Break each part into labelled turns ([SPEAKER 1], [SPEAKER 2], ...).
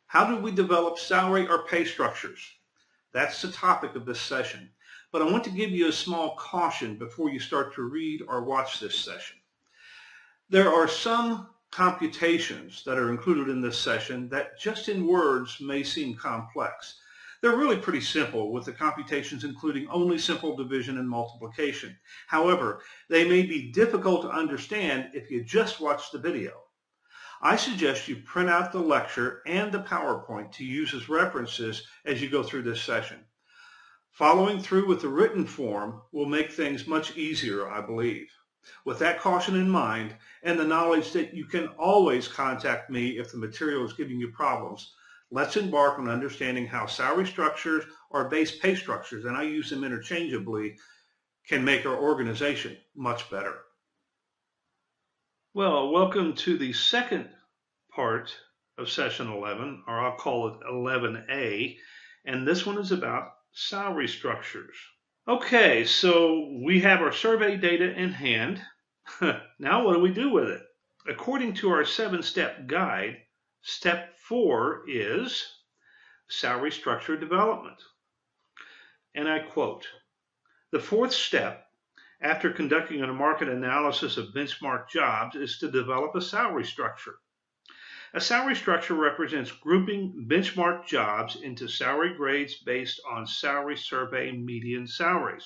[SPEAKER 1] How do we develop salary or pay structures? That's the topic of this session. But I want to give you a small caution before you start to read or watch this session. There are some computations that are included in this session that just in words may seem complex. They're really pretty simple, with the computations including only simple division and multiplication. However, they may be difficult to understand if you just watch the video. I suggest you print out the lecture and the PowerPoint to use as references as you go through this session. Following through with the written form will make things much easier, I believe. With that caution in mind and the knowledge that you can always contact me if the material is giving you problems, let's embark on understanding how salary structures or base pay structures, and I use them interchangeably, can make our organization much better. Well, welcome to the second part of session 11, or I'll call it 11A, and this one is about salary structures. Okay, so we have our survey data in hand. Now what do we do with it? According to our 7-step guide, step 4 is salary structure development. And I quote, "The fourth step, after conducting a market analysis of benchmark jobs, is to develop a salary structure. A salary structure represents grouping benchmark jobs into salary grades based on salary survey median salaries.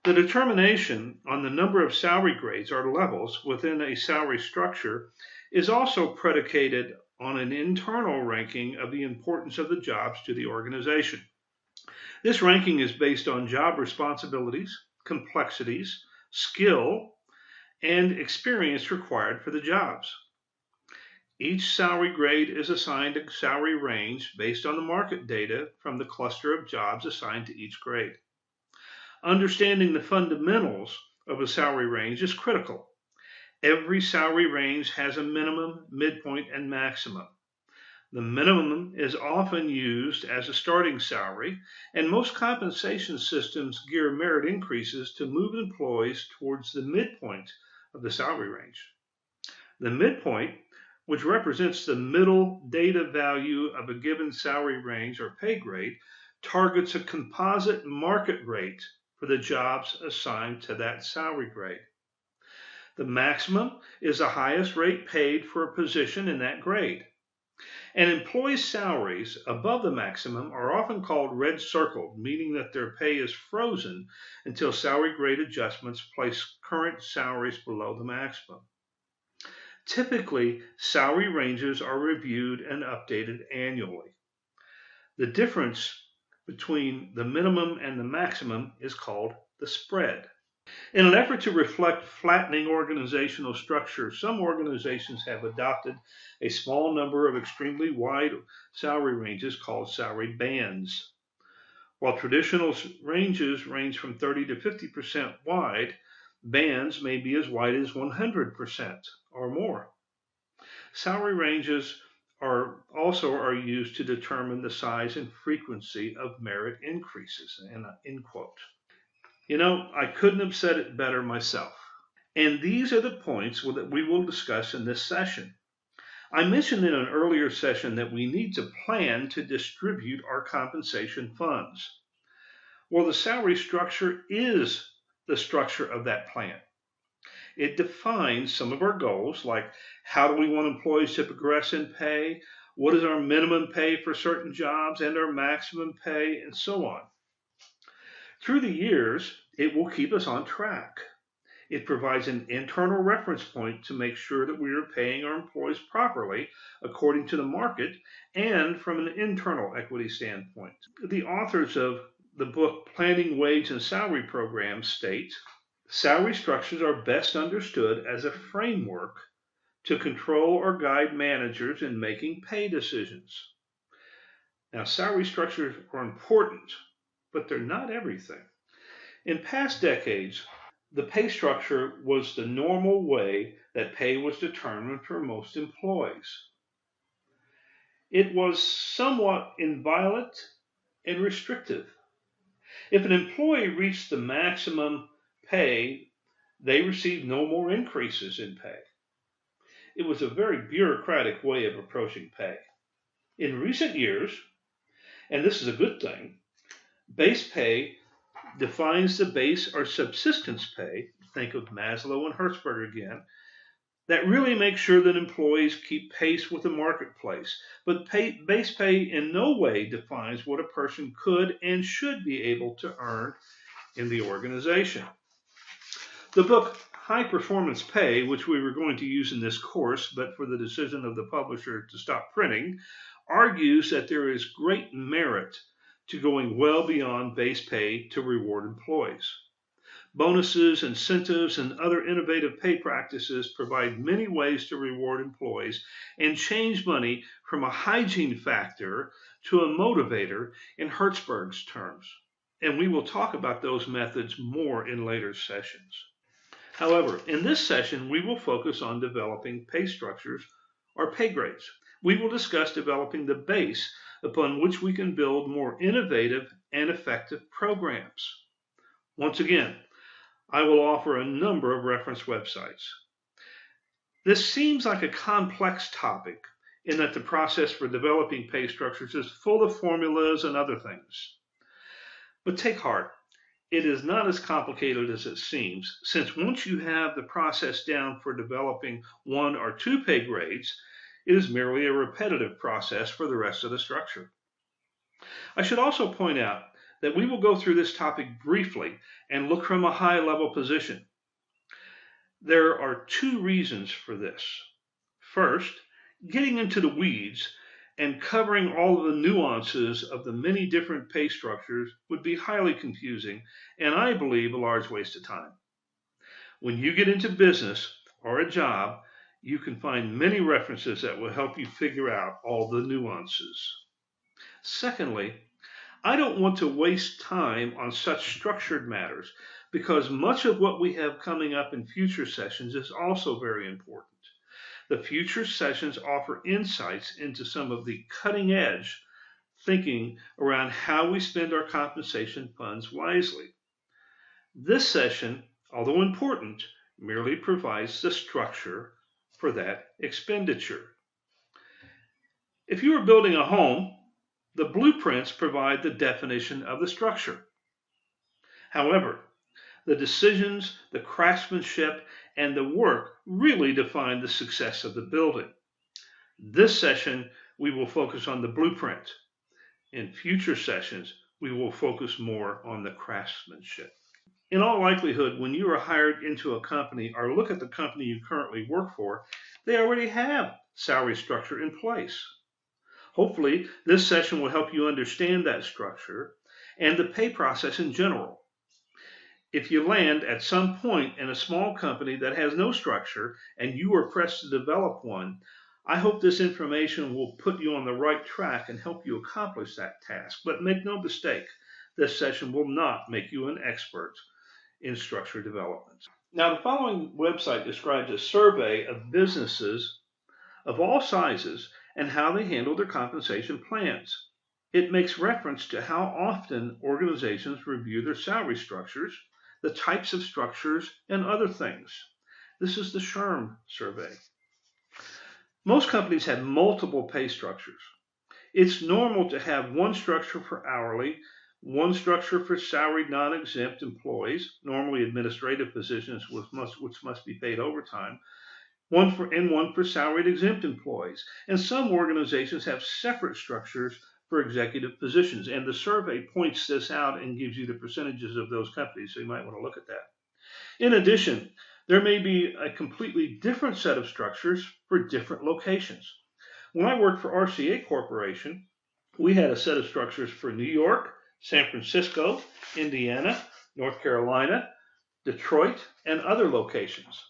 [SPEAKER 1] The determination on the number of salary grades or levels within a salary structure is also predicated on an internal ranking of the importance of the jobs to the organization. This ranking is based on job responsibilities, complexities, skill, and experience required for the jobs. Each salary grade is assigned a salary range based on the market data from the cluster of jobs assigned to each grade. Understanding the fundamentals of a salary range is critical. Every salary range has a minimum, midpoint, and maximum. The minimum is often used as a starting salary, and most compensation systems gear merit increases to move employees towards the midpoint of the salary range. The midpoint, which represents the middle data value of a given salary range or pay grade, targets a composite market rate for the jobs assigned to that salary grade. The maximum is the highest rate paid for a position in that grade. And employees' salaries above the maximum are often called red circled, meaning that their pay is frozen until salary grade adjustments place current salaries below the maximum. Typically, salary ranges are reviewed and updated annually. The difference between the minimum and the maximum is called the spread. In an effort to reflect flattening organizational structure, some organizations have adopted a small number of extremely wide salary ranges called salary bands. While traditional ranges range from 30 to 50% wide, bands may be as wide as 100% or more. Salary ranges are used to determine the size and frequency of merit increases, end quote. You know, I couldn't have said it better myself. And these are the points that we will discuss in this session. I mentioned in an earlier session that we need to plan to distribute our compensation funds. Well, the salary structure is the structure of that plan. It defines some of our goals, like how do we want employees to progress in pay, what is our minimum pay for certain jobs, and our maximum pay, and so on. Through the years, it will keep us on track. It provides an internal reference point to make sure that we are paying our employees properly according to the market and from an internal equity standpoint. The authors of the book Planning Wage and Salary Programs state, salary structures are best understood as a framework to control or guide managers in making pay decisions. Now, salary structures are important, but they're not everything. In past decades, the pay structure was the normal way that pay was determined for most employees. It was somewhat inviolate and restrictive. If an employee reached the maximum pay, they received no more increases in pay. It was a very bureaucratic way of approaching pay. In recent years, and this is a good thing, base pay defines the base or subsistence pay, think of Maslow and Hertzberg again, that really makes sure that employees keep pace with the marketplace. But base pay in no way defines what a person could and should be able to earn in the organization. The book High Performance Pay, which we were going to use in this course, but for the decision of the publisher to stop printing, argues that there is great merit to going well beyond base pay to reward employees. Bonuses, incentives, and other innovative pay practices provide many ways to reward employees and change money from a hygiene factor to a motivator in Hertzberg's terms. And we will talk about those methods more in later sessions. However, in this session, we will focus on developing pay structures or pay grades. We will discuss developing the base upon which we can build more innovative and effective programs. Once again, I will offer a number of reference websites. This seems like a complex topic in that the process for developing pay structures is full of formulas and other things. But take heart. It is not as complicated as it seems, since once you have the process down for developing one or two pay grades, it is merely a repetitive process for the rest of the structure. I should also point out that we will go through this topic briefly and look from a high-level position. There are two reasons for this. First, getting into the weeds and covering all of the nuances of the many different pay structures would be highly confusing and I believe a large waste of time. When you get into business or a job, you can find many references that will help you figure out all the nuances. Secondly, I don't want to waste time on such structured matters because much of what we have coming up in future sessions is also very important. The future sessions offer insights into some of the cutting edge thinking around how we spend our compensation funds wisely. This session, although important, merely provides the structure for that expenditure. If you are building a home, the blueprints provide the definition of the structure. However, the decisions, the craftsmanship, and the work really define the success of the building. This session, we will focus on the blueprint. In future sessions, we will focus more on the craftsmanship. In all likelihood, when you are hired into a company or look at the company you currently work for, they already have salary structure in place. Hopefully, this session will help you understand that structure and the pay process in general. If you land at some point in a small company that has no structure and you are pressed to develop one, I hope this information will put you on the right track and help you accomplish that task. But make no mistake, this session will not make you an expert in structure development. Now, the following website describes a survey of businesses of all sizes and how they handle their compensation plans. It makes reference to how often organizations review their salary structures, the types of structures, and other things. This is the SHRM survey. Most companies have multiple pay structures. It's normal to have one structure for hourly, one structure for salaried non-exempt employees, normally administrative positions which must be paid overtime, one for salaried exempt employees. And some organizations have separate structures for executive positions, and the survey points this out and gives you the percentages of those companies, so you might want to look at that. In addition, there may be a completely different set of structures for different locations. When I worked for RCA Corporation, we had a set of structures for New York, San Francisco, Indiana, North Carolina, Detroit, and other locations.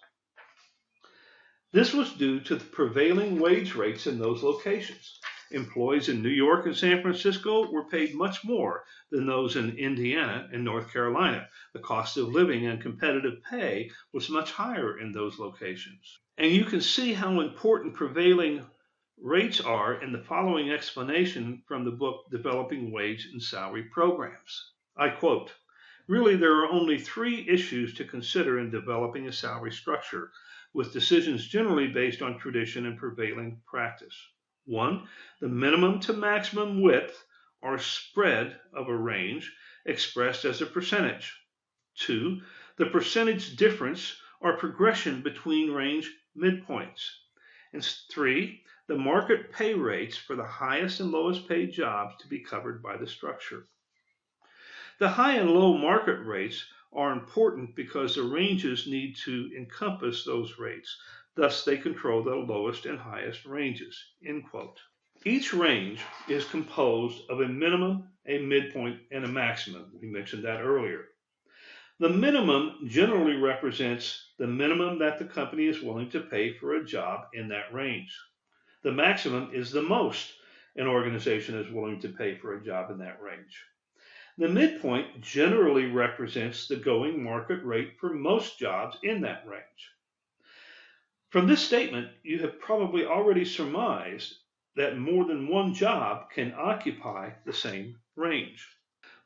[SPEAKER 1] This was due to the prevailing wage rates in those locations. Employees in New York and San Francisco were paid much more than those in Indiana and North Carolina. The cost of living and competitive pay was much higher in those locations. And you can see how important prevailing rates are in the following explanation from the book Developing Wage and Salary Programs. I quote, "Really, there are only 3 issues to consider in developing a salary structure, with decisions generally based on tradition and prevailing practice. 1. The minimum to maximum width or spread of a range expressed as a percentage. 2. The percentage difference or progression between range midpoints. And 3. The market pay rates for the highest and lowest paid jobs to be covered by the structure. The high and low market rates are important because the ranges need to encompass those rates. Thus, they control the lowest and highest ranges. End quote. Each range is composed of a minimum, a midpoint, and a maximum. We mentioned that earlier. The minimum generally represents the minimum that the company is willing to pay for a job in that range. The maximum is the most an organization is willing to pay for a job in that range. The midpoint generally represents the going market rate for most jobs in that range. From this statement, you have probably already surmised that more than one job can occupy the same range.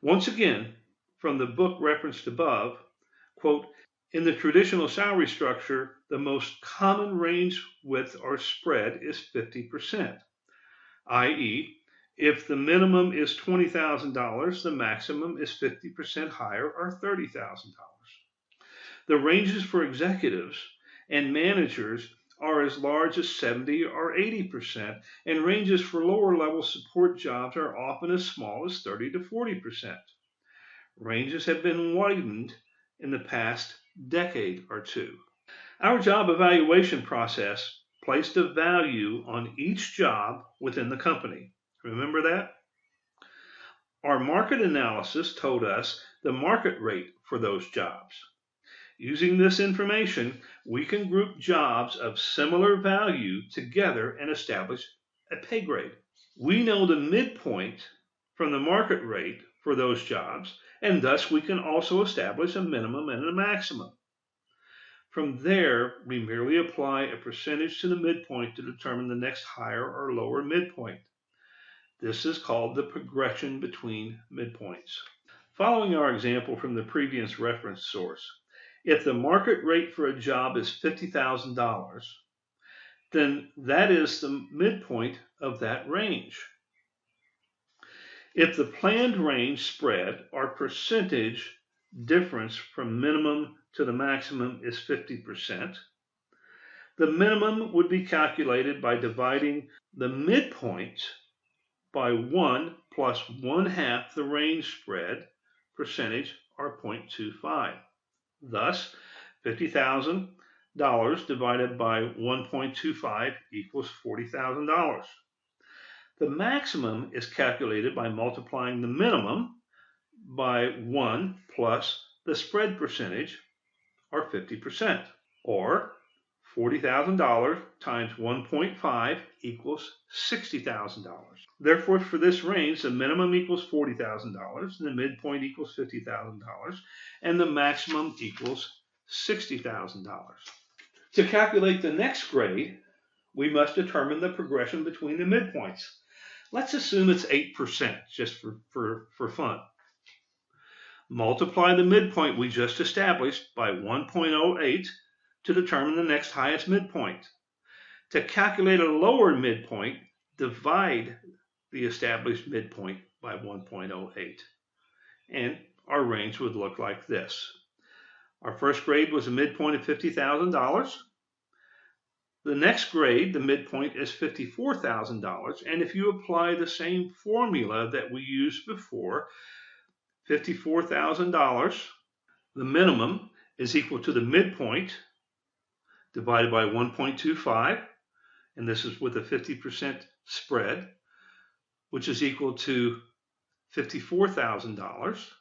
[SPEAKER 1] Once again, from the book referenced above, quote, in the traditional salary structure, the most common range width or spread is 50%, i.e., if the minimum is $20,000, the maximum is 50% higher or $30,000. The ranges for executives and managers are as large as 70 or 80%, and ranges for lower level support jobs are often as small as 30 to 40%. Ranges have been widened in the past decade or two. Our job evaluation process placed a value on each job within the company. Remember that? Our market analysis told us the market rate for those jobs. Using this information, we can group jobs of similar value together and establish a pay grade. We know the midpoint from the market rate for those jobs, and thus we can also establish a minimum and a maximum. From there, we merely apply a percentage to the midpoint to determine the next higher or lower midpoint. This is called the progression between midpoints. Following our example from the previous reference source, if the market rate for a job is $50,000, then that is the midpoint of that range. If the planned range spread or percentage difference from minimum to the maximum is 50%, the minimum would be calculated by dividing the midpoint by 1 plus 1/2 the range spread percentage, or 0.25. Thus, $50,000 divided by 1.25 equals $40,000. The maximum is calculated by multiplying the minimum by 1 plus the spread percentage, or 50%, or $40,000 times 1.5 equals $60,000. Therefore, for this range, the minimum equals $40,000, the midpoint equals $50,000, and the maximum equals $60,000. To calculate the next grade, we must determine the progression between the midpoints. Let's assume it's 8%, just for fun. Multiply the midpoint we just established by 1.08 to determine the next highest midpoint. To calculate a lower midpoint, divide the established midpoint by 1.08. And our range would look like this. Our first grade was a midpoint of $50,000. The next grade, the midpoint, is $54,000. And if you apply the same formula that we used before, $54,000, the minimum is equal to the midpoint divided by 1.25, and this is with a 50% spread, which is equal to $54,000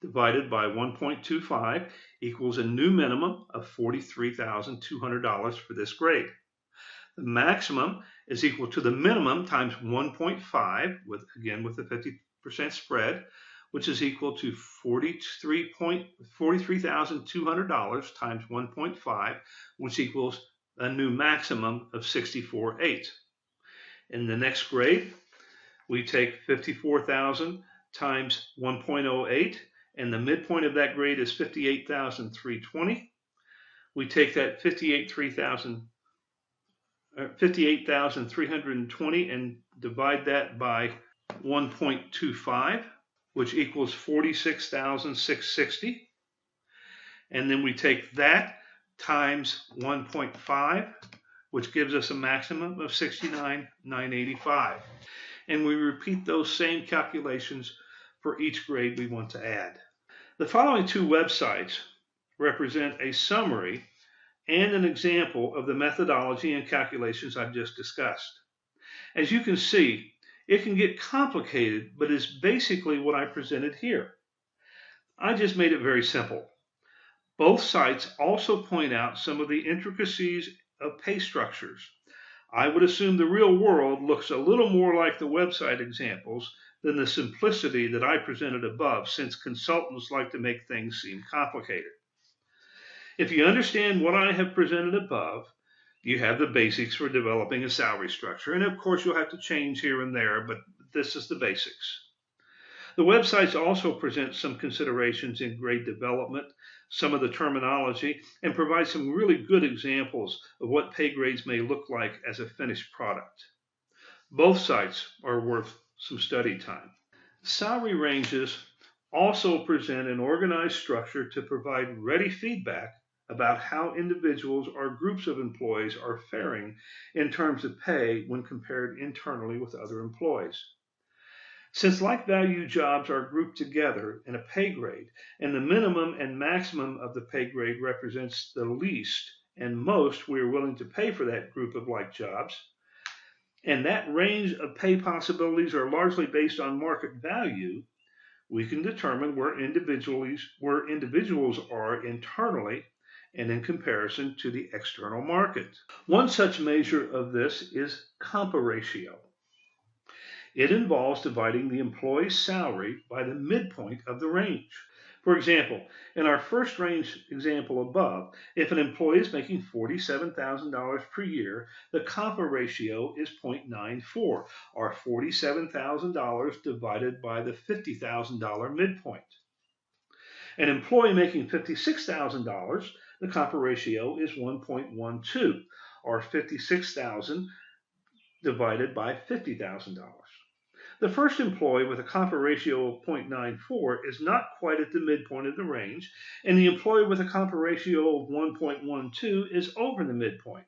[SPEAKER 1] divided by 1.25 equals a new minimum of $43,200 for this grade. The maximum is equal to the minimum times 1.5, with the 50% spread, which is equal to $43,200 times 1.5, which equals a new maximum of $64,800. In the next grade, we take 54,000 times 1.08, and the midpoint of that grade is 58,320. We take that 58,320 and divide that by 1.25, which equals 46,660. And then we take that times 1.5, which gives us a maximum of 69,985. And we repeat those same calculations for each grade we want to add. The following two websites represent a summary and an example of the methodology and calculations I've just discussed. As you can see, it can get complicated, but is basically what I presented here. I just made it very simple. Both sites also point out some of the intricacies of pay structures. I would assume the real world looks a little more like the website examples than the simplicity that I presented above, since consultants like to make things seem complicated. If you understand what I have presented above, you have the basics for developing a salary structure. And of course, you'll have to change here and there, but this is the basics. The websites also present some considerations in grade development, some of the terminology, and provide some really good examples of what pay grades may look like as a finished product. Both sites are worth some study time. Salary ranges also present an organized structure to provide ready feedback about how individuals or groups of employees are faring in terms of pay when compared internally with other employees. Since like value jobs are grouped together in a pay grade, and the minimum and maximum of the pay grade represents the least and most we are willing to pay for that group of like jobs, and that range of pay possibilities are largely based on market value, we can determine where individuals are internally and in comparison to the external market. One such measure of this is compa ratio. It involves dividing the employee's salary by the midpoint of the range. For example, in our first range example above, if an employee is making $47,000 per year, the compa ratio is 0.94, or $47,000 divided by the $50,000 midpoint. An employee making $56,000, the compa ratio is 1.12, or $56,000 divided by $50,000. The first employee with a compa ratio of 0.94 is not quite at the midpoint of the range, and the employee with a compa ratio of 1.12 is over the midpoint.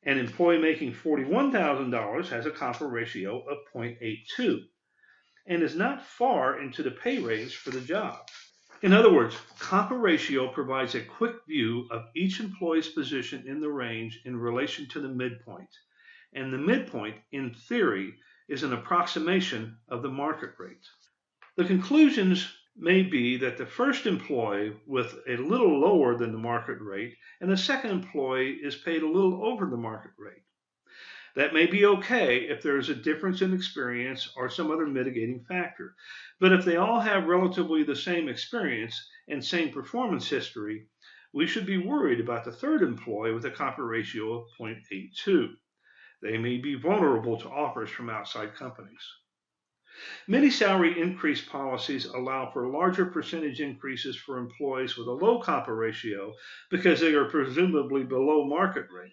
[SPEAKER 1] An employee making $41,000 has a compa ratio of 0.82 and is not far into the pay range for the job. In other words, compa ratio provides a quick view of each employee's position in the range in relation to the midpoint, and the midpoint, in theory, is an approximation of the market rate. The conclusions may be that the first employee with a little lower than the market rate and the second employee is paid a little over the market rate. That may be okay if there is a difference in experience or some other mitigating factor. But if they all have relatively the same experience and same performance history, we should be worried about the third employee with a compa ratio of 0.82. They may be vulnerable to offers from outside companies. Many salary increase policies allow for larger percentage increases for employees with a low compa ratio because they are presumably below market rate.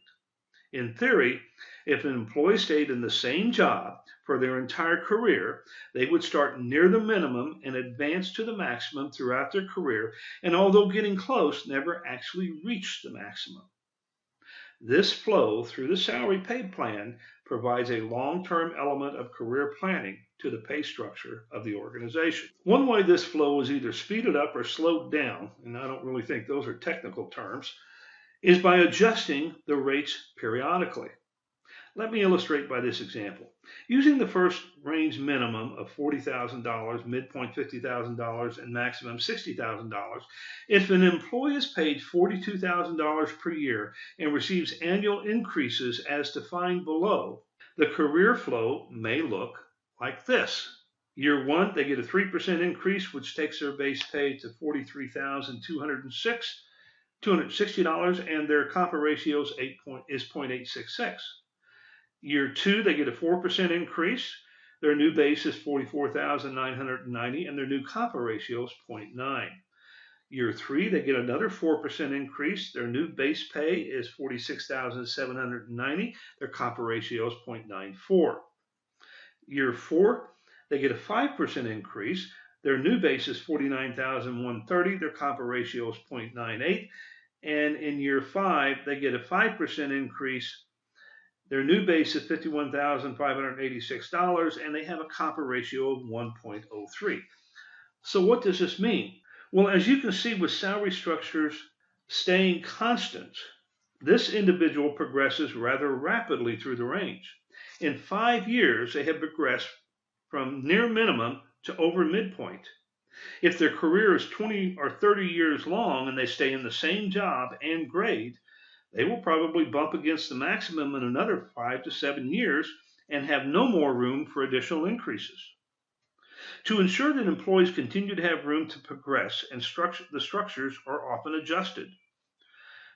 [SPEAKER 1] In theory, if an employee stayed in the same job for their entire career, they would start near the minimum and advance to the maximum throughout their career, and although getting close, never actually reach the maximum. This flow through the salary pay plan provides a long-term element of career planning to the pay structure of the organization. One way this flow is either speeded up or slowed down, and I don't really think those are technical terms, is by adjusting the rates periodically. Let me illustrate by this example. Using the first range minimum of $40,000, midpoint $50,000, and maximum $60,000, if an employee is paid $42,000 per year and receives annual increases as defined below, the career flow may look like this. Year one, they get a 3% increase, which takes their base pay to $43,260, and their compa ratio is 0.866. Year two, they get a 4% increase. Their new base is $44,990, and their new compa ratio is 0.9. Year 3, they get another 4% increase. Their new base pay is $46,790. Their compa ratio is 0.94. Year 4, they get a 5% increase. Their new base is $49,130. Their compa ratio is 0.98. And in year 5, they get a 5% increase. Their new base is $51,586, and they have a compa ratio of 1.03. So what does this mean? Well, as you can see with salary structures staying constant, this individual progresses rather rapidly through the range. In 5 years, they have progressed from near minimum to over midpoint. If their career is 20 or 30 years long and they stay in the same job and grade, they will probably bump against the maximum in another 5 to 7 years and have no more room for additional increases. To ensure that employees continue to have room to progress, and the structures are often adjusted.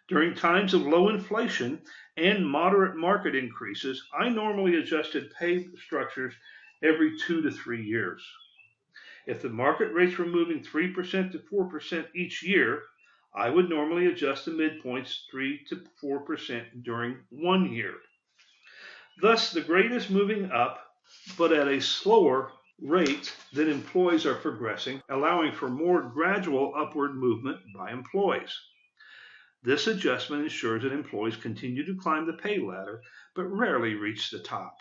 [SPEAKER 1] During times of low inflation and moderate market increases, I normally adjusted pay structures every 2 to 3 years. If the market rates were moving 3% to 4% each year, I would normally adjust the midpoints 3 to 4% during 1 year. Thus, the grade is moving up, but at a slower rate than employees are progressing, allowing for more gradual upward movement by employees. This adjustment ensures that employees continue to climb the pay ladder, but rarely reach the top.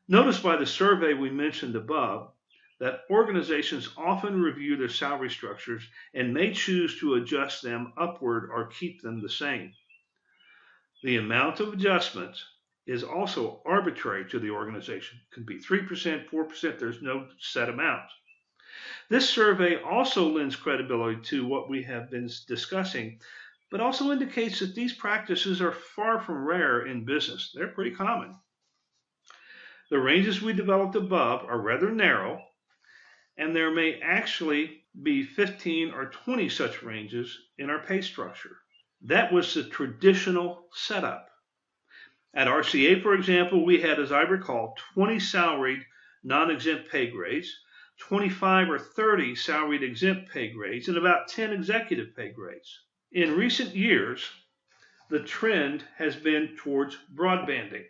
[SPEAKER 1] Notice by the survey we mentioned above that organizations often review their salary structures and may choose to adjust them upward or keep them the same. The amount of adjustment is also arbitrary to the organization. It can be 3%, 4%, there's no set amount. This survey also lends credibility to what we have been discussing, but also indicates that these practices are far from rare in business. They're pretty common. The ranges we developed above are rather narrow, and there may actually be 15 or 20 such ranges in our pay structure. That was the traditional setup. At RCA, for example, we had, as I recall, 20 salaried non-exempt pay grades, 25 or 30 salaried exempt pay grades, and about 10 executive pay grades. In recent years, the trend has been towards broadbanding.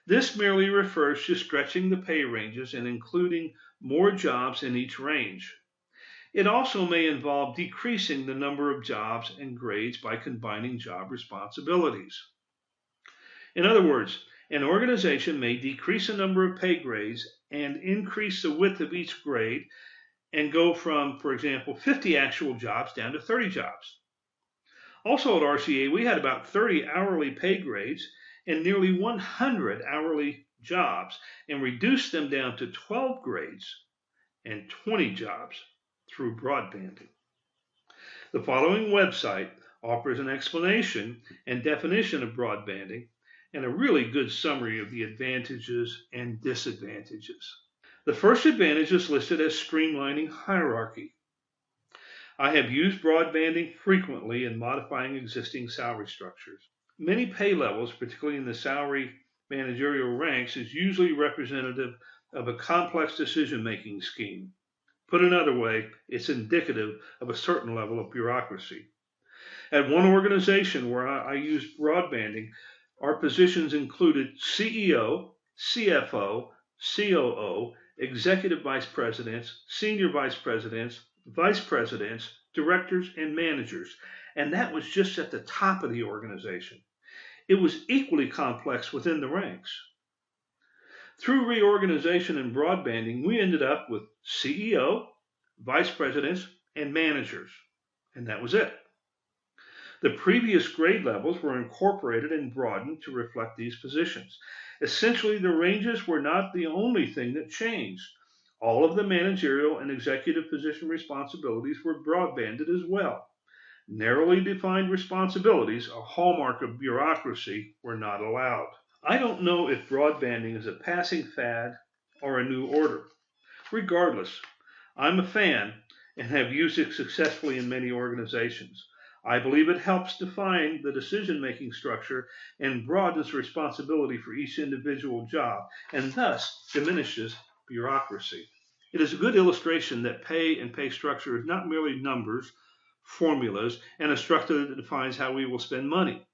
[SPEAKER 1] This merely refers to stretching the pay ranges and including more jobs in each range. It also may involve decreasing the number of jobs and grades by combining job responsibilities. In other words, an organization may decrease the number of pay grades and increase the width of each grade and go from, for example, 50 actual jobs down to 30 jobs. Also at RCA, we had about 30 hourly pay grades and nearly 100 hourly jobs, and reduced them down to 12 grades and 20 jobs through broadbanding. The following website offers an explanation and definition of broadbanding and a really good summary of the advantages and disadvantages. The first advantage is listed as streamlining hierarchy. I have used broadbanding frequently in modifying existing salary structures. Many pay levels, particularly in the salary managerial ranks, is usually representative of a complex decision-making scheme. Put another way, it's indicative of a certain level of bureaucracy. At one organization where I used broadbanding, our positions included CEO, CFO, COO, executive vice presidents, senior vice presidents, vice presidents, directors, and managers. And that was just at the top of the organization. It was equally complex within the ranks. Through reorganization and broadbanding, we ended up with CEO, vice presidents, and managers. And that was it. The previous grade levels were incorporated and broadened to reflect these positions. Essentially, the ranges were not the only thing that changed. All of the managerial and executive position responsibilities were broadbanded as well. Narrowly defined responsibilities, a hallmark of bureaucracy, were not allowed. I don't know if broadbanding is a passing fad or a new order. Regardless, I'm a fan and have used it successfully in many organizations. I believe it helps define the decision-making structure and broadens responsibility for each individual job, and thus diminishes bureaucracy. It is a good illustration that pay and pay structure is not merely numbers, formulas, and a structure that defines how we will spend money.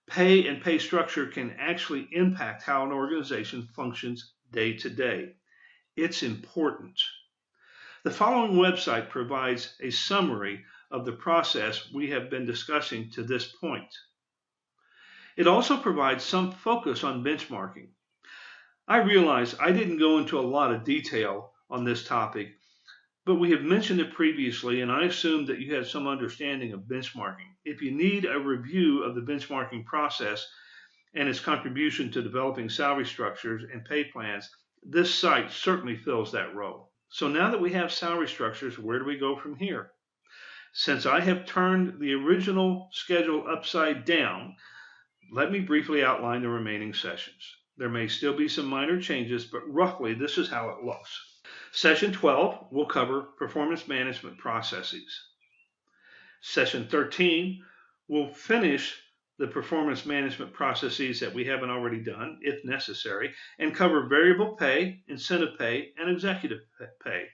[SPEAKER 1] Pay and pay structure can actually impact how an organization functions day to day. It's important. The following website provides a summary of the process we have been discussing to this point. It also provides some focus on benchmarking. I realize I didn't go into a lot of detail on this topic, but we have mentioned it previously, and I assume that you have some understanding of benchmarking. If you need a review of the benchmarking process and its contribution to developing salary structures and pay plans, this site certainly fills that role. So now that we have salary structures, where do we go from here? Since I have turned the original schedule upside down, let me briefly outline the remaining sessions. There may still be some minor changes, but roughly this is how it looks. Session 12 will cover performance management processes. Session 13 will finish the performance management processes that we haven't already done, if necessary, and cover variable pay, incentive pay, and executive pay.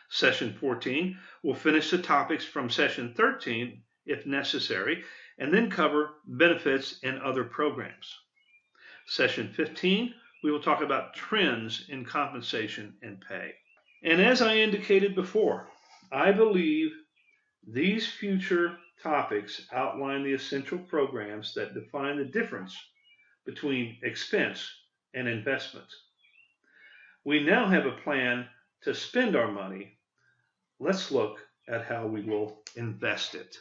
[SPEAKER 1] Session 14 will finish the topics from Session 13, if necessary, and then cover benefits and other programs. Session 15, we will talk about trends in compensation and pay. And as I indicated before, I believe these future topics outline the essential programs that define the difference between expense and investment. We now have a plan to spend our money. Let's look at how we will invest it.